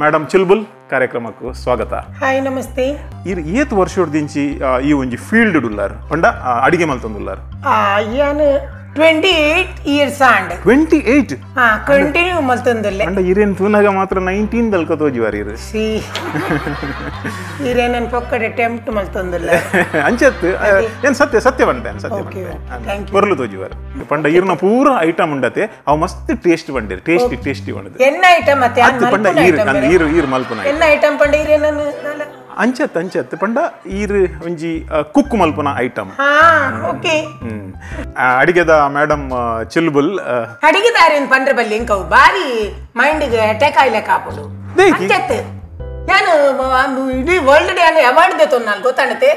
Madam ಚಿಲ್ಬುಲ್ ಕಾರ್ಯಕ್ರಮಕ್ಕೂ ಸ್ವಾಗತ. Hi ನಮಸ್ತೆ. ಇರ್ ಏತ್ ವರ್ಷದಿಂಚಿ ಈ ಒಂಜಿ ಫೀಲ್ಡ್ ಉಳ್ಳಾರ್ ಪಂಡ ಅಡಿಗೆ ಮಲ್ತೊಂದುಲ್ಲಾರ್? ಯಾನ್ 28 years and 28 ಕಂಟಿನ್ಯೂ ಮಲ್ತೊಂದುಲ್ಲೆ ಅಂಡ ಇರೇನ್ ತೂನಾಗ ಮಾತ್ರ 19 ದಲ್ಕ ತೋಜಿವಾರ್ ಇರು ಸಿ ಇರೇನನ್ ಪೊಕ್ಕಡೆ ಟೆಂಪ್ಟ್ ಮಲ್ತೊಂದುಲ್ಲೆ ಅಂಚತ್ ಏನ್ ಸತ್ಯ ಬಂಟೇನ್ ಸತ್ಯ ಬರ್ಲು ತೋಜಿವಾರ್ ಪಂಡ ಇರ್ನ ಪೂರ ಐಟಮ್ ಉಂಡತೆ ಅವು ಮಸ್ತ್ ಟೇಸ್ಟ್ ಬಂದಿರ್ ಟೇಸ್ಟಿ ಬಂದಿದೆ ಎನ್ನ ಐಟಮ್ ಮತ್ತೆ ಪಂಡ ಈರ್ ಮಲ್ಪುನ ಎನ್ನ ಐಟಮ್ ಪಂಡ ಇರೇನನ್ ಅಂಚತ್ ಪಂಡ ಈರ್ ಒಂಜಿ ಕುಕ್ ಮಲ್ಪುನ ಐಟಮ್. ಓಕೆ ಅಡಿಗೆದ ಮೇಡಮ್ ಚಿಲ್ಬುಲ್ ಅಡಿಗೆದಾರೇನ್ ಪಂಡ್ರೆ ಬಲ್ಲಿ ಇಂಕವು ಬಾರಿ ಮೈಂಡ್ಗೆ ಅಟ್ಯಾಕ್ ಆಯ್ಲೆ ಕಾಪುಡು ಅಂಚತ್ ಯಾನು ಇಡೀ ವರ್ಲ್ಡ್ ಡೇ ಅನ್ನು ಅವಾರ್ಡ್ ದೇತೊಂದು ನಾನು ಗೊತ್ತಾಣತೆ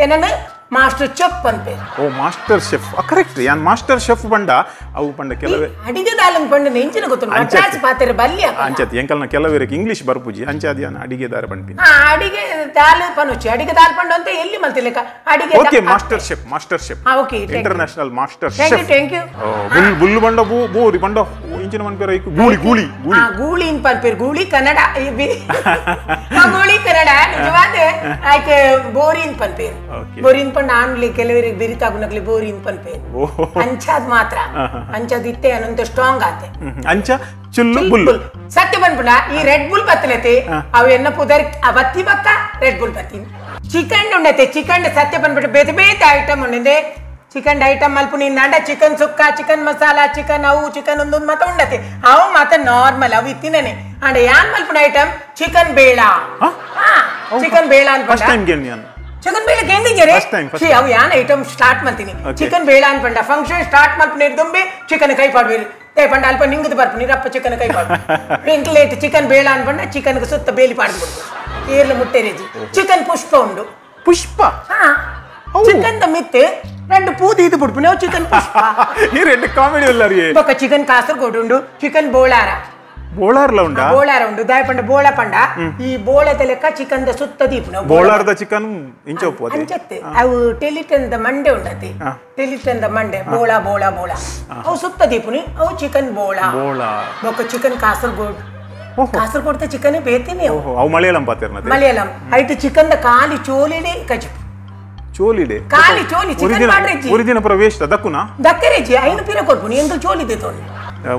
ಏನನ್ನು ಮಾಸ್ಟರ್ ಚೆಫ್ ಅಂತೆ. ಓ ಮಾಸ್ಟರ್ ಶೆಫ್ ಕರೆಕ್ಟ್. ಯಾನ್ ಮಾಸ್ಟರ್ ಶೆಫ್ ಬಂಡ ಅವು ಪಂಡ ಕೆಲವೇ ಅಡಿಗೆದಾಲನ್ ಪಂಡ ನೆಂಚಿನ ಗೊತ್ತು ಮಚಾಚ್ ಪಾತ್ರೆ ಬಲ್ಲಿ ಅಂಚತ್ ಎಂಕಲ್ನ ಕೆಲವರಿಗೆ ಇಂಗ್ಲಿಷ್ ಬರ್ಪುಜಿ ಅಂಚಾದ ಯಾನ್ ಅಡಿಗೆದಾರ ಬಂಡಿ ಅಡಿಗೆ ದಾಲ್ ಪನುಚಿ ಅಡಿಗೆ ದಾಲ್ ಪಂಡ ಅಂತ ಎಲ್ಲಿ ಮಲ್ತಿಲೆಕ ಅಡಿಗೆ okay master chef okay international master chef. Thank you. ಬುಲ್ ಬಂಡ ಬೋರಿ ಬಂಡ ಇಂಚಿನ ಮನ್ಪೇರ ಐಕು ಗೂಳಿ ಇನ್ ಪನ್ಪೇರ್ ಗೂಳಿ ಕನ್ನಡ ಗೂಳಿ ಕನ್ನಡ ನಿಜವಾದ ಆಯ್ಕೆ ಬೋರಿನ್ ಪನ್ಪೇರ್ ಬೋರಿನ್ ಪಂಡ ಆನ್ಲಿ ಕೆಲವರಿಗೆ ಬಿರಿತಾಗುನಗ್ಲಿ ಬೋರಿನ್ ಪನ್ಪೇರ್ ಅಂಚಾದ್ ಮಾತ್ರ ಅಂಚಾದ್ ಇತ್ತೆ ಅನ್ನೊಂದು ಸ್ಟ್ರಾಂಗ್ ಆತೆ ಅಂಚ ಚಿಲ್ಲು ಬುಲ್ ಸತ್ಯ ಬಂದ್ಬಿಡ ಈ ರೆಡ್ ಬುಲ್ ಬತ್ತಲೈತಿ ಅವು ಎನ್ನ ಪುದರ್ ಬತ್ತಿ ಬಕ್ಕ ರೆಡ್ ಬುಲ್ ಬತ್ತಿ ಚಿಕನ್ ಉಂಡೈತೆ ಚಿಕನ್ ಸತ್ಯ ಬಂದ್ಬಿಟ್ಟು ಬೇತೆ ಐಟಮ್ ಉಂಡಿದೆ ಚಿಕನ್ ಐಟಮ್ ಮಲ್ಪು ನಿಂದ ಚಿಕನ್ ಸುಕ್ಕ ಚಿಕನ್ ಮಸಾಲಾ ಚಿಕನ್ ಅವು ಚಿಕನ್ ಒಂದೊಂದು ಮಾತ ಉಂಡತೆ ಅವು ಮಾತ ನಾರ್ಮಲ್ ಅವು ಇತ್ತಿನೇ ಅಂಡ ಯಾನ್ ಮಲ್ಪುನ ಐಟಮ್ ಚಿಕನ್ ಬೇಳ ಚಿಕನ್ ಬೇಳ ಅನ್ಕೊಂಡ ಚಿಕನ್ ಬೇಳೆ ಗೆಂಡಿಜರೆ ಅವು ಯಾನ್ ಐಟಮ್ ಸ್ಟಾರ್ಟ್ ಮಾಡ್ತೀನಿ ಚಿಕನ್ ಬೇಳ ಅನ್ಪಂಡ ಫಂಕ್ಷನ್ ಸ್ಟಾರ್ಟ್ ಮಲ್ಪು ದುಂಬಿ ಚಿಕನ್ ಕೈ ಪಾಡ್ಬೇರಿ ಪಂಡ ಅಲ್ಪ ನಿಂಗದು ಬರ್ಪು ನೀರಪ್ಪ ಚಿಕನ್ ಕೈ ಪಾಡು ಇಂಕ್ಲೇಟ್ ಚಿಕನ್ ಬೇಳ ಅನ್ಪಂಡ ಚಿಕನ್ ಸುತ್ತ ಬೇಲಿ ಪಾಡ್ಬಿಡ್ತು ಏರ್ಲು ಮುಟ್ಟೆ ರೇಜಿ ಚಿಕನ್ ಪುಷ್ಪ ಉಂಡು ಪುಷ್ಪ ಚಿಕನ್ ಮಿತ್ రెండు పూది ఇది పుడుపునే చికెన్ పుష్ప ఈ రెండు కామెడీ ఉల్లారి ఒక చికెన్ కాసరగోడు ఉండు చికెన్ ಬೋಳಾರ್ಲ ಉಂಡ ಬೋಳಾರ ಉಂಡು ದಾಯ ಪಂಡ ಬೋಳ ಪಂಡ ಈ ಬೋಳದ ಲೆಕ್ಕ ಚಿಕನ್ ದ ಸುತ್ತ ದೀಪನ ಬೋಳಾರ್ದ ಚಿಕನ್ ಇಂಚ ಉಪ್ಪೋದೆ ಅಂಚತ್ತೆ ಅವು ಟೆಲಿಟನ್ ದ ಮಂಡೆ ಉಂಡತಿ ಟೆಲಿಟನ್ ದ ಮಂಡೆ ಬೋಳ ಅವು ಸುತ್ತ ದೀಪುನಿ ಅವು ಚಿಕನ್ ಬೋಳ ఒక ಚಿಕನ್ ಕಾಸರಗೋಡ್ ಚಿಕನ್ ಬೇತಿನಿ ಅವು ಮಲಯಾಳಂ ಐಟ್ ಚಿಕನ್ ದ ಕಾಲಿ ಚೋಲಿಡೆ ಕಜಿ ಚೋಲಿಡೆ ಕಾಲಿ ಚೋಲಿ ಚಿಕನ್ ಮಾಡ್ರೆಜಿ ಒರಿಜಿನ ಪುರ ವೇಸ್ಟ್ ದಕ್ಕುನಾ ದಕ್ಕರೆಜಿ ಐನು ಪಿರ ಕೊರ್ಪುನಿ ಎಂದು ಚೋಲಿ ದೇತೋನಿ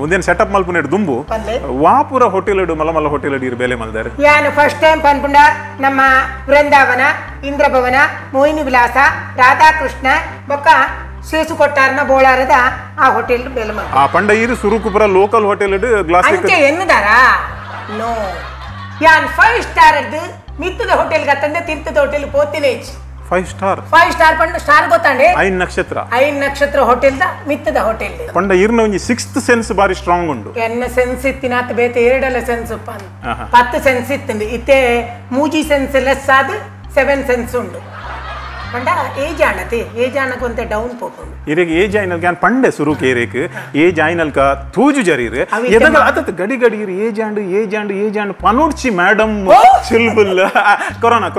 ಒಂದೇನು ಸೆಟಪ್ ಮಲ್ಪುನೆಡ್ ದುಂಬು ವಾಪುರ ಹೋಟೆಲ್ ಮಲಮಲ್ಲ ಹೋಟೆಲ್ ಇರು ಬೇಲೆ ಮಲ್ದಾರೆ ಯಾನು ಫಸ್ಟ್ ಟೈಮ್ ಪನ್ಪುಂಡ ನಮ್ಮ ವೃಂದಾವನ ಇಂದ್ರಭವನ ಮೋಹಿನಿ ವಿಲಾಸ ರಾಧಾಕೃಷ್ಣ ಬೊಕ್ಕ ಸೇಸು ಕೊಟ್ಟಾರನ ಬೋಳಾರದ ಆ ಹೋಟೆಲ್ ಬೇಲೆ ಮಲ್ ಆ ಪಂಡ ಇರು ಸುರುಕುಪುರ ಲೋಕಲ್ ಹೋಟೆಲ್ ಗ್ಲಾಸ್ ಅಂಚೆ ಎನ್ನುದಾರಾ ನೋ ಯಾನ್ 5 ಸ್ಟಾರ್ ಅದ್ದು ಮಿತ್ತದ ಹೋಟೆಲ್ ಗತ್ತಂದೆ ತೀರ್ಥದ ಹೋಟೆಲ್ ಪೋತಿನೇ 5 ಸ್ಟಾರ್ ಪಂಡ ಸ್ಟಾರ್ ಗೊತ್ತಾಂಡೆ 5 ನಕ್ಷತ್ರ ಹೋಟೆಲ್ ದ ಮಿತ್ತದ ಹೋಟೆಲ್ ಪಂಡ ಇರ್ನ ಒಂಜಿ 6th ಸೆನ್ಸ್ ಬಾರಿ ಸ್ಟ್ರಾಂಗ್ ಉಂಡು ಎನ್ನ ಸೆನ್ಸ್ ಇತ್ತಿನಾತ್ ಬೇತೆ ಎರಡಲ ಸೆನ್ಸ್ ಉಪ್ಪನ್ 10 ಸೆನ್ಸ್ ಇತ್ತಿಂದು ಇತ್ತೆ ಮೂಜಿ ಸೆನ್ಸ್ ಲೆಸ್ ಆದ್ 7 ಸೆನ್ಸ್ ಉಂಡು ಪಂಡ ಏಜ್ ಆಣಕೊಂತೆ ಡೌನ್ ಪೋಪುಂಡು ಇರೆಗೆ ಏಜ್ ಆಯ್ನಲ್ ಕ್ಯಾನ್ ಪಂಡೆ ಸುರು ಕೇರೇಕ್ ಏಜ್ ಆಯ್ನಲ್ ಕ ತೂಜು ಜರೀರ್ ಎದಗ ಆತತ್ ಗಡಿ ಇರ್ ಏಜ್ ಆಂಡ್ ಪನೋಡ್ಚಿ ಮೇಡಮ್ ಚಿಲ್ಬುಲ್ ಕೊರೋನಾ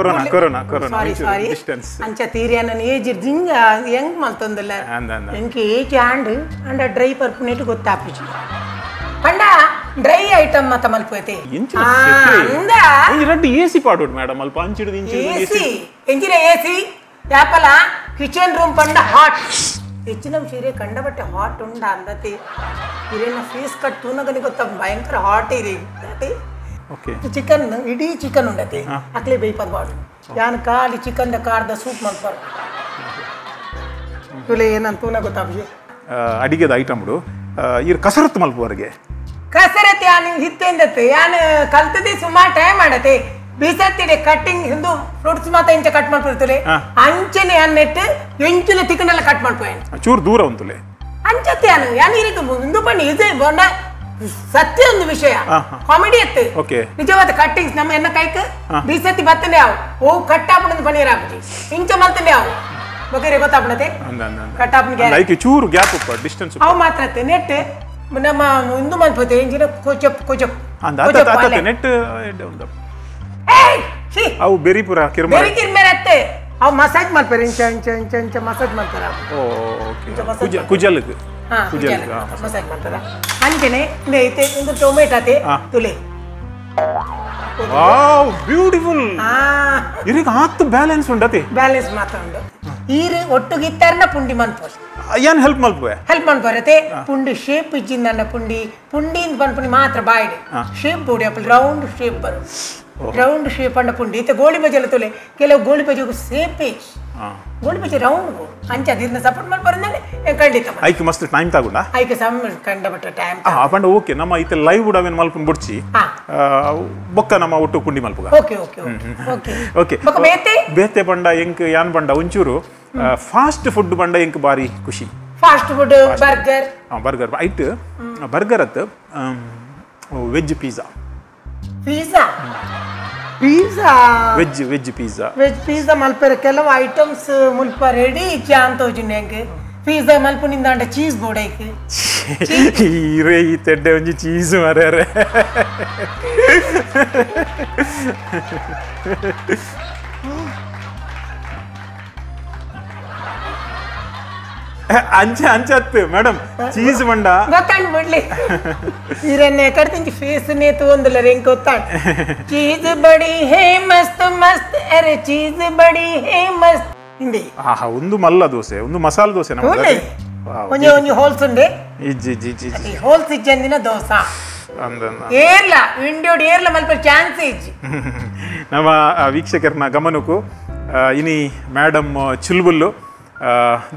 ಸಾರಿ ಡಿಸ್ಟೆನ್ಸ್ ಅಂಚ ತೀರಿಯನ ಏಜ್ ಜಿಂಗ ಹೆಂಗ್ ಮಲ್ತೊಂದಲ್ಲ ಎಂಕಿ ಏಜ್ ಅಂಡ ಡ್ರೈ ಪರ್ಪುನೇಟ್ ಗೊತ್ತಾಪುಜಿ ಪಂಡ ಡ್ರೈ ಐಟಮ್ ಮತ ಮಲ್ಪೋತೆ ಅಂದ ರಡ್ಡಿ ಎಸಿ ಪಾಡೋಡ್ ಮೇಡಮ್ ಅಲ್ಪ ಅಂಚಿಡು ಎಸಿ ಎಂಜಿನ ಎಸಿ ಯಾಪಲ ಕಿಚನ್ ರೂಮ್ ಪಂಡ ಹಾಟ್ ಹೆಚ್ಚಿನ ಸೀರೆ ಕಂಡ ಬಟ್ಟೆ ಹಾಟ್ ಉಂಡ ಅಂದತಿ ಇರೇನ ಫೇಸ್ ಕಟ್ ತೂನಗನಿ ಗೊತ್ತ ಭಯಂಕರ ಹಾಟ್ ಇರಿ ಚಿಕನ್ ಇಡೀ ಚಿಕನ್ ಉಂಡತಿ ಅಕ್ಲೆ ಬೇಯ್ಪದ್ಬಾರ್ದು ಯಾನ್ ಖಾಲಿ ಚಿಕನ್ ದ ಕಾರ್ದ ಸೂಪ್ ಮಲ್ಪಾರ ತುಲೆ ಏನಂತ ತೂನ ಗೊತ್ತಾಗ್ಜಿ ಅಡಿಗೆದ ಐಟಮ್ ಇರ್ ಕಸರತ್ ಮಲ್ಪುವರೆಗೆ ಕಸರತ್ ಯಾನ್ ಹಿತ್ತೆಂದತ್ತೆ ಯಾನ್ ಕಲ್ತದೆ ಸುಮಾರು ಟೈಮ್ ಮಾಡತೆ ಬೀಸತ್ತಿಡೆ ಕಟ್ಟಿಂಗ್ ಹಿಂದು ಫ್ರೂಟ್ಸ್ ಮಾತ ಇಂಚ ಕಟ್ ಮಾಡ್ತಿರ್ತಲೆ ಅಂಚನೆ ಅನ್ನೆಟ್ಟು ಎಂಚಿನ ತಿಕ್ಕನೆಲ್ಲ ಕಟ್ ಮಾಡ್ಕೋಯನ್ ಚೂರು ದೂರ ಉಂತುಲೆ ಅಂಚತ್ತೆ ಯಾನ್ ಇರಿತು ಮುಂದು ಪಣ್ಣಿ ಇದೆ ಬೋಂಡ ಸತ್ಯ ಒಂದು ವಿಷಯ ಕಾಮಿಡಿ ಎತ್ತು ನಿಜವಾದ ಕಟ್ಟಿಂಗ್ಸ್ ನಮ್ಮ ಎನ್ನ ಕೈಕ್ ಬೀಸತ್ತಿ ಬತ್ತನೆ ಅವು ಓ ಕಟ್ಟಾಪಣದ ಪನೀರ್ ಹಾಕಿ ಇಂಚ ಮಲ್ತನೆ ಅವು ಬಗೆರೆ ಗೊತ್ತಾಪಣತೆ ಕಟ್ಟಾಪಣ ಲೈಕ್ ಚೂರು ಗ್ಯಾಪ್ ಉಪ್ಪ ಡಿಸ್ಟೆನ್ಸ್ ಅವು ಮಾತ್ರ ನೆಟ್ ನಮ್ಮ ಹಿಂದು ಮಲ್ಪತೆ ಇಂಚಿನ ಕೊಚಪ್ ನೆಟ್ ಅವು ಬೆರಿಪುರ ಕಿರ್ಮೆರತ್ತೆ ಅವು ಮಸಾಜ್ ಮಾಡ್ತಾರೆ ಇಂಚ ಮಸಾಜ್ ಮಾಡ್ತಾರ ಕುಜಲ್ಗೆ ಮಸಾಜ್ ಮಾಡ್ತಾರ ಅಂಜನೆ ಐತೆ ಒಂದು ಟೊಮೆಟೊ ಅತೆ ತುಲೆ ವಾವ್ ಬ್ಯೂಟಿಫುಲ್ ಆ ಇರಿಗೆ ಆತ್ತು ಬ್ಯಾಲೆನ್ಸ್ ಉಂಡತಿ ಬ್ಯಾಲೆನ್ಸ್ ಮಾತ್ರ ಉಂಡು ಈರು ಒಟ್ಟುಗಿತ್ತಾರನ ಪುಂಡಿ ಮನ್ಪೋಸ್ ಏನ್ ಹೆಲ್ಪ್ ಮಲ್ಪುವೆ ಹೆಲ್ಪ್ ಮಾಡ್ಬರತ್ತೆ ಪುಂಡಿ ಶೇಪ್ ಇಜ್ಜಿಂದ ಪುಂಡಿ ಪನ್ಪುನಿ ಮಾತ್ರ ಬಾಯ್ಡೆ ಶೇಪ್ ಬೋಡಿ ಅಪ್ಪ ರೌಂಡ್ ಶೇಪ್ ಬರು ರೌಂಡ್ ಶೇಪ್ ಅಂಡ ಪುಂಡಿ ಇತ್ತೆ ಗೋಳಿ ಬಜೆಲ್ಲ ತೊಲೆ ಕೆಲವು ಗೋಳಿ ಬಜೆಗೂ ಸೇಪೇ ಗೋಳಿ ಬಜೆ ರೌಂಡ್ ಅಂಚ ಅದಿರ್ನ ಸಪೋರ್ಟ್ ಮಾಡ್ಬಾರಂದ್ರೆ ಖಂಡಿತ ಐಕೆ ಮಸ್ತ್ ಟೈಮ್ ತಗೊಂಡ ಐಕೆ ಕಂಡಬಟ್ಟ ಟೈಮ್ ಪಂಡ ಓಕೆ ನಮ್ಮ ಇತ್ತೆ ಲೈವ್ ಉಡವೇನ್ ಮಲ್ಪನ್ ಬುಡ್ಚಿ ಬೊಕ್ಕ ನಮ್ಮ ಒಟ್ಟು ಪುಂಡಿ ಮಲ್ಪುಗ ಓಕೆ ಓಕೆ ಓಕೆ ಓಕೆ ಬೊಕ್ಕ ಬೇತೆ ಬೇತೆ ಬಂಡ ಎಂಕ್ ಯಾನ್ ಬಂಡ ಒಂಚೂರು ಫಾಸ್ಟ್ ಫುಡ್ ಬಂಡ ಎಂಕ್ ಬಾರಿ ಖುಷಿ ಫಾಸ್ಟ್ ಫುಡ್ ಬರ್ಗರ್ ಬರ್ಗರ್ ಐಟ್ ಬರ್ಗರ್ ಅತ್ veg pizza pizza pizza veg pizza pizza ಮಲ್ಪೆರ ಕೆಲವು ಐಟಮ್ಸ್ ಮುಲ್ಪ ರೆಡಿ ಇಚ್ಚ ಅಂತ ಹೋಜಿನ ಹೆಂಗೆ ಪಿಜ್ಜಾ ಮಲ್ಪುನಿಂದ ಅಂಡ ಚೀಸ್ ಬೋಡೈಕ್ ಈರೇ ಈ ತೆಡ್ಡೆ ಒಂಜಿ ಚೀಸ್ ಮರ್ಯಾರೆ ಅಂಚತ್ತು ಮೇಡಮ್ ಚೀಸ್ ಬಂಡ ಗೊತ್ತಾಂಡ್ ಬಿಡ್ಲಿ ಇರನ್ನೇ ಕಡ್ತಿಂಚಿ ಫೇಸ್ ನೇತು ಒಂದಲ್ಲ ರೆಂಕ್ ಗೊತ್ತಾಂಡ್ ಚೀಸ್ ಬಡಿ ಹೇ ಮಸ್ತ್ ಮಸ್ತ್ ಅರೆ ಚೀಸ್ ಬಡಿ ಹೇ ಮಸ್ತ್ ಹಿಂದಿ ಆಹಾ ಒಂದು ಮಲ್ಲ ದೋಸೆ ಒಂದು ಮಸಾಲ ದೋಸೆ ಒಂಜಿ ಒಂಜಿ ಹೋಲ್ಸ್ ಉಂಡೆ ಇಜ್ಜಿ ಜಿ ಜಿ ಈ ಹೋಲ್ಸ್ ಇಜ್ಜಂದಿನ ದೋಸಾ ಏರ್ಲ ವಿಂಡೋಡ್ ಏರ್ಲ ಮಲ್ಪ ಚಾನ್ಸ್ ಇಜ್ಜಿ ನಮ್ಮ ವೀಕ್ಷಕರನ್ನ ಗಮನಕ್ಕೂ ಇನಿ ಮೇಡಮ್ ಚಿಲ್ಬುಲ್ಲು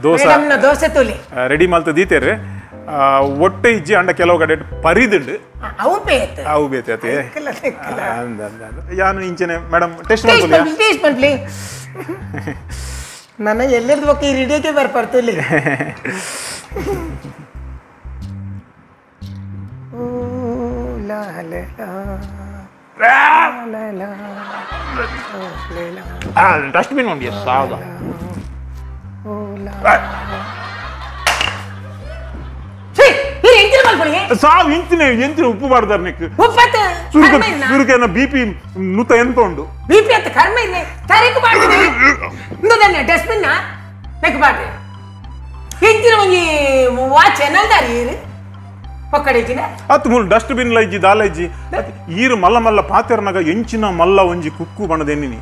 ದೋಸೆ ತುಲಿ ರೆಡಿ ಮಲ್ತ ದೀತೇರೆ ಒಟ್ಟೆ ಇಜ್ಜಿ ಅಂಡ ಕೆಲವು ಕಡೆ ಪರಿದುಂಡು ಅವು ಬೇತೆ ಯಾನು ಇಂಚನೆ ಮೇಡಮ್ ಟೆಸ್ಟ್ ಮಾಡ್ಲಿ ನನ್ನ ಎಲ್ಲರದು ಬಗ್ಗೆ ಈ ರೆಡಿಯಾಗೆ ಬರ್ಪರ್ತಲ್ಲಿ ಡಸ್ಟ್ಬಿನ್ ಉಂಡಿ ಸಾವುದ ಸಾವು ಇಂಚಿನ ಎಂಚಿನ ಉಪ್ಪು ಮಾಡ್ದಾರ ನಿಕ್ ಸುರುಕೇನ ಬಿಪಿ ನುತ ಎಂತ ಉಂಡು ಬಿಪಿ ಅಂತ ಕರ್ಮ ಇಲ್ಲ ತರಿಕು ಮಾಡ್ತಿದೆ ಇಂದದನ್ನ ಡಸ್ಟ್ಬಿನ್ ನೆಕ್ ಬಾಡ್ರಿ ಇಂಚಿನ ಒಂಜಿ ವಾಚ್ ಎನ್ನಲ್ದಾರಿ ಈರು ಪಕ್ಕಡಿಜಿನ ಅತ್ ಮೂಲ ಡಸ್ಟ್ಬಿನ್ ಲ ಇಜ್ಜಿ ದಾಲ ಇಜ್ಜಿ ಈರು ಮಲ್ಲ ಮಲ್ಲ ಪಾತೆರ್ನಾಗ ಎಂಚಿನ ಮಲ್ಲ ಒಂಜಿ ಕುಕ್ಕು ಬಣದೆನ್ನಿನಿ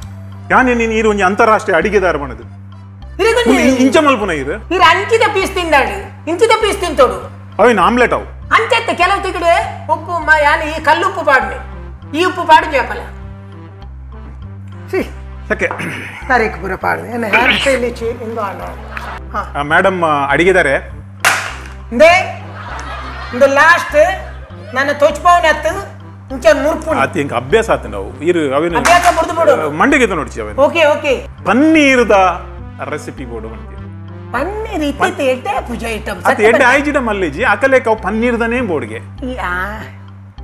ಯಾನೇನಿ ಈರು ಒಂಜಿ ಅಂತಾರಾಷ್ಟ್ರೀಯ ಅಡಿಗೆದಾರ ಬಣದು ಇಂಚ ಮಲ್ಪುನ ಈರು ಈರು ಅಂಚಿದ ಪೀಸ್ ತಿಂದಾಡಿ ಇಂಚಿದ ಪೀಸ್ ತಿಂತೋಡು ಅವೇನು ಆಮ್ಲೆಟ್ ಅವು ಅಂಚೆತ್ತ ಕೆಲವು ತಿಗಡೆ ಉಪ್ಪು ಯಾನು ಈ ಕಲ್ಲು ಉಪ್ಪು ಪಾಡ್ನೆ ಈ ಉಪ್ಪು ಪಾಡು ಜೇಪಲ ಸಕ್ಕೆ ತಾರೀಕು ಪೂರ ಪಾಡು ಏನು ಹೇರ್ ಸ್ಟೈಲ್ ಇಚ್ಚಿ ಇಂದು ಮೇಡಮ್ ಅಡಿಗೆದಾರೆ ಇಂದೇ ಇಂದು ಲಾಸ್ಟ್ ನನ್ನ ತೊಚ್ಪವನ ಹತ್ತು ಇಂಚ ನೂರ್ಪು ಅತಿ ಇಂಕ ಅಭ್ಯಾಸ ಆತ ನಾವು ಈರು ಅವೇನು ಅಭ್ಯಾಸ ಬಿಡ್ದು ಬಿಡು ಮಂಡಿಗೆ ನೋಡ್ಚಿ ಅವೇನು ಓಕೆ ಓಕೆ ಪನ್ನೀರ್ದ ರೆಸಿಪಿ ಬೋರ್ಡು ಮಂದಿ ಪನ್ನೀರ್ ಇತ್ತೆ ಎಡ್ಡೆ ಪೂಜಾ ಐಟಮ್ ಅತಿ ಎಡ್ಡೆ ಆಯ್ಜಿಡ ಮಲ್ಲಿಜಿ ಅಕಲೆ ಕವು ಪನ್ನೀರ್ದನೇ ಬೋರ್ಡ್ಗೆ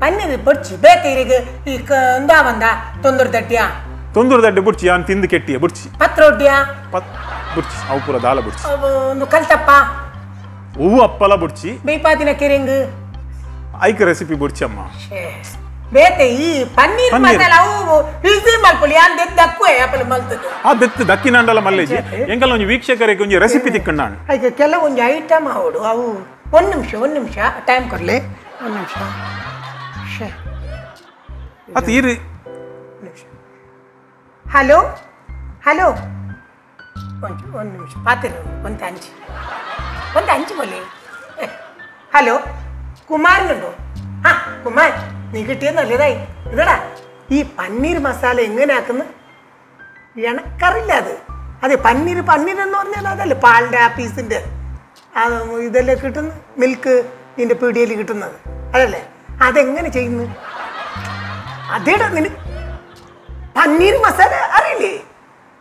ಪನ್ನೀರ್ ಬುಡ್ಚಿ ಬೇಕೀರಿಗೆ ಈ ಇಂದ ಬಂದ ತೊಂದೂರು ದಡ್ಡೆ ಬುಡ್ಚಿ ಯಾನ್ ತಿಂದು ಕೆಟ್ಟಿಯ ಬುಡ್ಚಿ ಪತ್ರೊಡ್ಡಿಯ ಬುಡ್ಚಿ ಅವು ಪೂರ ದಾಲ ಬುಡ್ಚಿ ಒಂದು ಕಲ್ತಪ್ಪ ಹೂವು ಅಪ್ಪಲ ಬುಡ್ಚಿ ಬೈಪಾತಿನ ಕೆರೆಂಗ್ ಐಕ ರೆಸಿಪಿ ಬುಡ್ಚಿ ಅಮ್ಮ ಬೇತೆ ಈ ಪನ್ನೀರ್ ಮಸಾಲ ಅವು ಈಸಿ ಮಲ್ಪಲಿ ಯಾನ್ ದಕ್ಕುವೆ ಆಪಲ್ ಮಲ್ತದು ಆ ದೆತ್ತು ದಕ್ಕಿನಂಡಲ ಮಲ್ಲೇಜಿ ಎಂಕಲ್ ಒಂಜಿ ವೀಕ್ಷಕರಿಗೆ ಒಂಜಿ ರೆಸಿಪಿ ತಿಕ್ಕಂಡಾಣ ಆಯ್ತು ಕೆಲವೊಂದು ಐಟಮ್ ಅವಡು ಅವು ಒಂದು ನಿಮಿಷ ಟೈಮ್ ಕೊಡ್ಲಿ ಒಂದು ನಿಮಿಷ ಅತ್ ಈರು ಹಲೋ ಹಲೋ ಒಂದು ನಿಮಿಷ ಪಾತಿರು ಒಂದು ಅಂಚಿ ಬೋಲಿ ഹലോ കുമാരനുണ്ടോ? ആ കുമാർ നീ കിട്ടിയത് നല്ലതായി. ഇതടാ ഈ പന്നീർ മസാല എങ്ങനെ ആക്കുന്നത് എനക്കറിയില്ല. അതെ പന്നീർ എന്ന് പറഞ്ഞാൽ അതല്ലേ പാലിൻ്റെ ആ പീസിൻ്റെ ഇതല്ലേ കിട്ടുന്നത്, മിൽക്ക് ഇതിൻ്റെ പീടികയിൽ കിട്ടുന്നത് അതല്ലേ, അതെങ്ങനെ ചെയ്യുന്നു? അതേടാ നിനക്ക് പന്നീർ മസാല അറിയില്ലേ?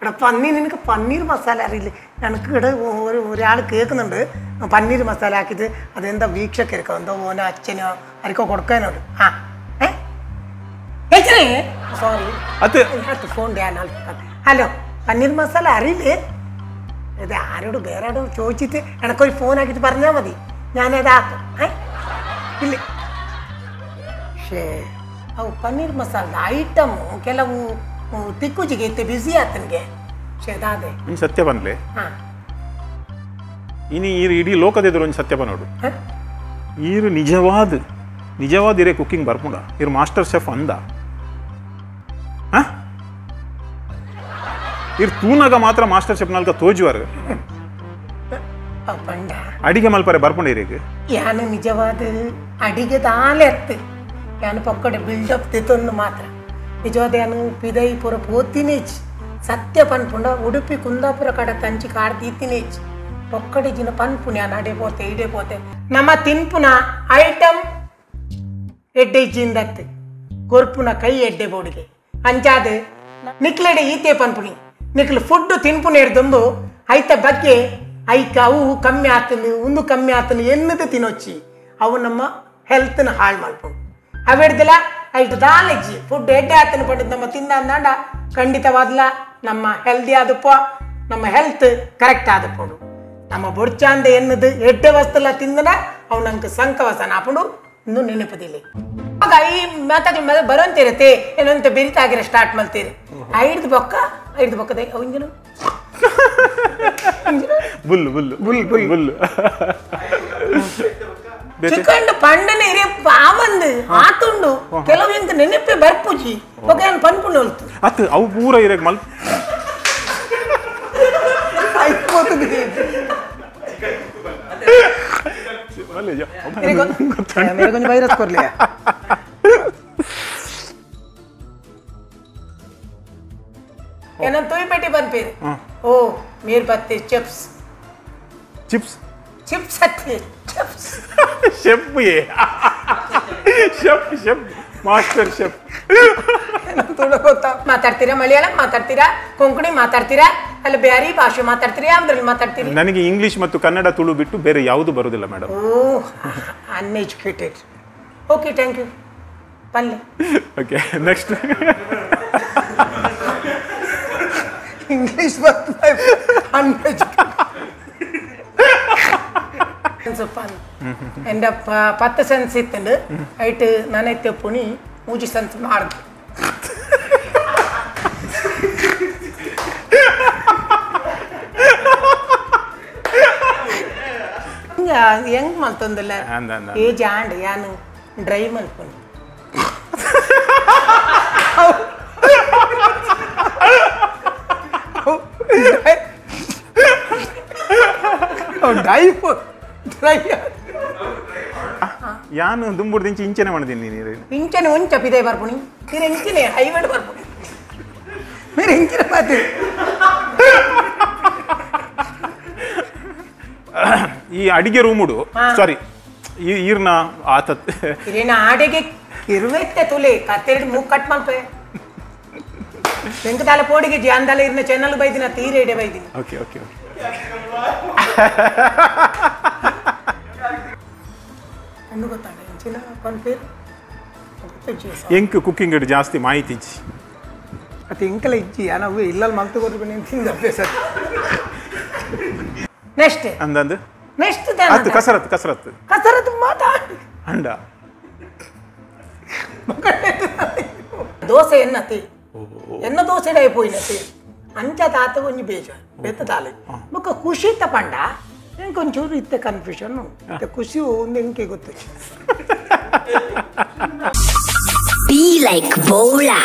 ഇവിടെ നിനക്ക് പന്നീർ മസാല അറിയില്ലേ? എനിക്ക് ഇവിടെ ഒരാൾ കേൾക്കുന്നുണ്ട് പന്നീർ മസാല ആക്കിയിട്ട് അതെന്താ വീക്ഷക്കെടുക്കോ എന്തോ ഓനോ അച്ഛനോ ആർക്കോ കൊടുക്കാനോട്. ആ sorry phone hello paneer masala അറിയില്ലേ? ഇത് ആരോട് വേറെ ആരോട് ചോദിച്ചിട്ട് എനക്കൊരു ഫോൺ ആക്കിയിട്ട് പറഞ്ഞാൽ മതി, ഞാനതാക്കും. ഇല്ലേ ಶೇ ಅವು ಪನ್ನೀರ್ ಮಸಾಲ ಐಟಮ್ ಕೆಲವು ತಿಕ್ಕುಜಿಗೆ ಇತ್ತೆ ಬಿಸಿ ಆತನಿಗೆ ಶೇದಾದೆ ಇನ್ನು ಸತ್ಯ ಬಂದ್ಲೆ ಇನ್ನು ಈ ಇಡೀ ಲೋಕದ ಎದುರು ಒಂದು ಸತ್ಯ ಬನ್ನೋಡು ಈರು ನಿಜವಾದ ಇರೇ ಕುಕ್ಕಿಂಗ್ ಬರ್ಪುಂಡ ಇರು ಮಾಸ್ಟರ್ ಶೆಫ್ ಅಂದ ಇರ್ ತೂನಾಗ ಮಾತ್ರ ಮಾಸ್ಟರ್ ಶೆಫ್ ನಾಲ್ಕ ತೋಜುವಾರು ಪಂಡ ಅಡಿಗೆ ಮಲ್ಪರೆ ಬರ್ಕೊಂಡಿರಿಗೆ ಯಾನು ನಿಜವಾದ ಅಡಿಗೆ ದಾಲೆ ಅತ್ತು ಯಾನು ಪಕ್ಕಡೆ ಬಿಲ್ಡಪ್ ತಿತ್ತೊಂದು ಮಾತ್ರ ನಿಜವಾದ ಯಾನು ಪಿದೈ ಪುರ ಪೋತಿನೇಚ್ ಸತ್ಯ ಪನ್ಪುಂಡ ಉಡುಪಿ ಕುಂದಾಪುರ ಕಡೆ ತಂಚಿ ಕಾಡ್ ತೀತಿನೇಚ್ ಪಕ್ಕಡೆ ಜಿನ ಪನ್ಪುಣ್ಯ ನಡೆ ಪೋತೆ ಇಡೆ ಪೋತೆ ನಮ್ಮ ತಿನ್ಪುನ ಐಟಮ್ ಎಡ್ಡೆ ಜಿಂದತ್ತು ಕೊರ್ಪುನ ಕೈ ಎಡ್ಡೆ ಬೋಡಿಗೆ ಅಂಚಾದ ನಿಕ್ಲೆಡೆ ಈತೆ ಪನ್ಪುಣಿ ನಿಕ್ಲು ಫುಡ್ ತಿನ್ಪುನೇರ್ದೊಂದು ಐತ ಬಗ್ಗೆ ಐಕ ಅವು ಕಮ್ಮಿ ಆತನು ಒಂದು ಕಮ್ಮಿ ಆತನು ಎನ್ನದು ತಿನ್ನೊಚ್ಚಿ ಅವು ನಮ್ಮ ಹೆಲ್ತ್ನ ಹಾಳು ಮಾಡ್ಕೊಂಡು ಅವೆಡ್ದಲ್ಲ ಐಟು ದಾಲೆಜ್ಜಿ ಫುಡ್ ಎಡ್ಡೆ ಆತನು ಪಡೆದು ನಮ್ಮ ತಿಂದ ಅಂದಾಂಡ ಖಂಡಿತವಾದ್ಲ ನಮ್ಮ ಹೆಲ್ದಿ ಆದಪ್ಪ ನಮ್ಮ ಹೆಲ್ತ್ ಕರೆಕ್ಟ್ ಆದಪ್ಪಡು ನಮ್ಮ ಬೊಡ್ಚಾಂದ ಎನ್ನದು ಎಡ್ಡೆ ವಸ್ತುಲ ತಿಂದನ ಅವು ನಂಗೆ ಸಂಕವಸನ ಆಪಡು ಇನ್ನು ನೆನಪದಿಲ್ಲ ಆಗ ಈ ಮಾತಾಡಿ ಬರೋಂತಿರತ್ತೆ ಏನಂತ ಬೆರಿತಾಗಿರ ಸ್ಟಾರ್ಟ್ ಮಾಡ್ತೀರಿ ಐದು ಬೊಕ್ಕದೆ ಅವಂಜನು ಬುಲ್ಲು ಬುಲ್ಲು ಬುಲ್ ಬುಲ್ ಬುಲ್ಲು ಚಿಕನ್ ಪಂಡನೆ ಇರೇ ಪಾವಂದು ಆತುಂಡು ಕೆಲವು ಎಂತ ನೆನಪೆ ಬರ್ಪುಜಿ ಒಕೆ ಪನ್ಪುಂಡು ಹೊಲ್ತು ಅತ್ತು ಅವು ಪೂರ ಇರಕ್ ಮಲ್ ವೈರಸ್ ಕೊರ್ಲಿ ಏನಂತ ತುಯ್ಪೇಟಿ ಬಂದ್ಪೇರಿ ಓ ಮೇರ್ ಬತ್ತೆ ಚಿಪ್ಸ್ ಚಿಪ್ಸ್ ಚಿಪ್ಸ್ ಹತ್ತಿ chips chef chef chef master chef ಗೊತ್ತಾ ಮಾತಾಡ್ತೀರಾ ಮಲಯಾಳಂ ಮಾತಾಡ್ತೀರಾ ಕೊಂಕಣಿ ಮಾತಾಡ್ತೀರಾ ಅಲ್ಲ ಬ್ಯಾರಿ ಭಾಷೆ ಮಾತಾಡ್ತೀರಾ ಯಾವ್ದ್ರಲ್ಲಿ ಮಾತಾಡ್ತೀರಿ ನನಗೆ ಇಂಗ್ಲಿಷ್ ಮತ್ತು ಕನ್ನಡ ತುಳು ಬಿಟ್ಟು ಬೇರೆ ಯಾವುದು ಬರುದಿಲ್ಲ madam oh uneducated okay thank you ಪಲ್ಲೆ ಓಕೆ ನೆಕ್ಸ್ಟ್ ಇಂಗ್ಲಿಷ್ ಬರ್ತದೆ ಸ್ವಲ್ಪ എൻ്റെ 10 സെൻസ് ഇത്തുണ്ട് ആയിട്ട് ഞാൻ എത്തിയപ്പോണി 5 സെൻസ് മാറുന്നു ಹೆಂಗ್ ಮಲ್ತೊಂದಿಲ್ಲ ಏಜ್ ಆಂಡ್ ಯಾನು ಡ್ರೈ ಮಲ್ಕೊಂಡು ಯಾನು ದುಂಬುಡ್ದಿಂಚಿ ಇಂಚನೆ ಮಾಡಿದ್ದೀನಿ ನೀರು ಇಂಚನೆ ಒಂಚ ಪಿದೆ ಬರ್ಪುಣಿ ನೀರು ಎಂಚಿನೆ ಹೈವೇಡ್ ಬರ್ಪುಣಿ మీరు ఎంచిన పది ಈ ಅಡಿಗೆ ರೂಮುಡು ಸಾರಿ ಈರ್ನ ಆತತ್ ಇರೇನ ಆಡೆಗೆ ಇರುವೆತ್ತೆ ತುಲೆ ಕತ್ತೆರಡು ಮೂಗ್ ಕಟ್ ಮಲ್ಪೆ ಬೆಂಕದಾಲ ಪೋಡಿಗೆ ಜಾನ್ದಾಲ ಇರ್ನ ಚಾನಲ್ ಬೈದಿನ ತೀರೇಡೆ ಬೈದಿನಿ ಓಕೆ ಓಕೆ ಓಕೆ ಎಂದು ಗೊತ್ತಾಗ ಎಂಚಿನ ಪನ್ಪೇರು ಎಂಕ್ ಕುಕ್ಕಿಂಗ್ ಇಡು ಜಾಸ್ತಿ ಮಾಹಿತಿ ಇಚ್ಚಿ ಅದು ಎಂಕಲ ಇಚ್ಚಿ ನಾವು ಇಲ್ಲಲ್ಲಿ ಮಲ್ತು ಕೊಟ್ಟು ನಿಂತಿಂದ ಅಭ್ಯಾಸ ನೆಕ್ಸ್ಟ್ ಅಂದಂದು ನೆಕ್ಸ್ಟ್ ಅದು ಕಸರತ್ತು ಕಸರತ್ತು ಕಸರತ್ತು ಮಾತಾಡಿ ಅಂಡ ದೋಸೆ ಎನ್ನತಿ ಎನ್ನ ದೋಸೆ అయిపోయినది అంచ తాత కొంచెం బేజారు పెద్దదాలి ఒక ఖుషి తప్పండ ఇంకొంచెం ఇత్త కన్ఫ్యూషన్ ఖుషి ఉంది ఇంకే ಗೊತ್ತು Be like Bola.